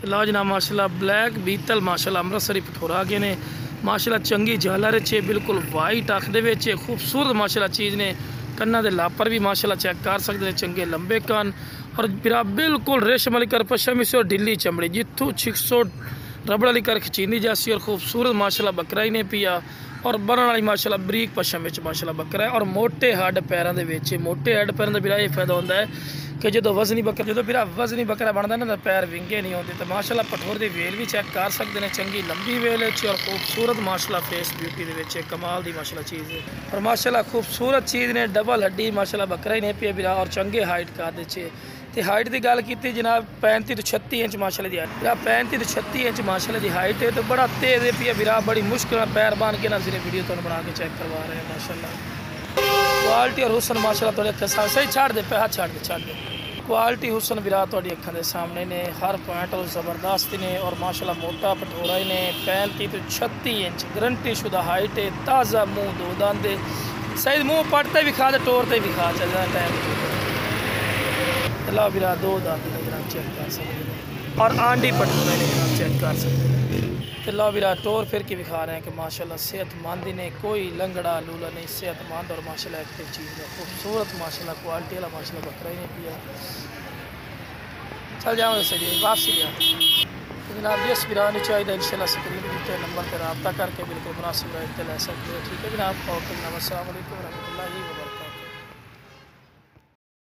लो जनाब माशाल्लाह ब्लैक बीतल माशाल्लाह अमृतसरी पठोरा गए ने माशाल्लाह चंगी झालर चे बिल्कुल वाइट अख दे विच खूबसूरत माशाल्लाह चीज़ ने कन्ना दे लापर भी माशाल्लाह चेक कर सकते हैं चंगे लंबे कान और बिरा बिल्कुल रेशम वाली कर पशमी से और ढिली चमड़ी जितों 600 रबड़ वाली कर खिंचींदी जासी और खूबसूरत माशाल्लाह बकरा ही ने पिया और बनने वाली माशाल्लाह बरीक पशम में माशाल्लाह बकरा है और मोटे हड्ड पैरों के विच मोटे हड्ड पैरों का बिरा ये फायदा होता है कि जो वजनी बकरा जो बिरा वजनी बकरा बनता है ना पैर विंगे नहीं होते तो माशाल्लाह पठोर की वेल भी चेक कर सकते हैं चंगी लंबी वेल है और खूबसूरत माशाल्लाह फेस ब्यूटी के कमाल की माशाल्लाह चीज़ है और माशाल्लाह खूबसूरत चीज़ ने डबल हड्डी माशाल्लाह बकरा ही नहीं पिया बिरा और चंगे हाइट कर दे तो हाइट की गल की जनाब 35 तो 36 इंच माशाल्लाह दी हाइट 35 तो 36 इंच माशाल्लाह दी हाइट है तो बड़ा तेज़ है पिया बिरा बड़ी मुश्किल पैर बांध के ना सिर्फ वीडियो तो बना के चेक करवा रहे हैं माशाल्लाह क्वालिटी और हुसन माशाल्लाह थोड़े अखा सही छाड़ दे पे हाथ छाड़ दे क्वालिटी हुसन बिरा थोड़ी अखा के सामने ने हर पॉइंट और ज़बरदस्त ने और माशाल्लाह मोटा पठोरा ही ने 35 तो 36 इंच गारंटी शुदा हाइट है ताज़ा मुँह दो दांदे सही मुँह पटते भी खा टोरते भी खा चल टाइम ला बिरा दो दांत चेक कर सकते हैं और आंडी पठोरा ने चेक कर सकते हैं तो ला बिरा टोर फिर के दिखा रहे हैं कि माशाल्लाह सेहतमंद ने कोई लंगड़ा लूला नहीं सेहतमंद और माशाल्लाह एक चीज़ है खूबसूरत माशाल्लाह क्वालिटी वाला माशाल्लाह बकरा ही नहीं पिया चल जाओ सही वापसी गया तो जनाब जिस बिरा ने चाहिए इंशाल्लाह स्क्रीन के नंबर पर रब्ता करके बिल्कुल मुनासिब रेट ले सकते हैं ठीक है जनाब। ओके जनाब अस्सलाम वालेकुम रहमतुल्लाहि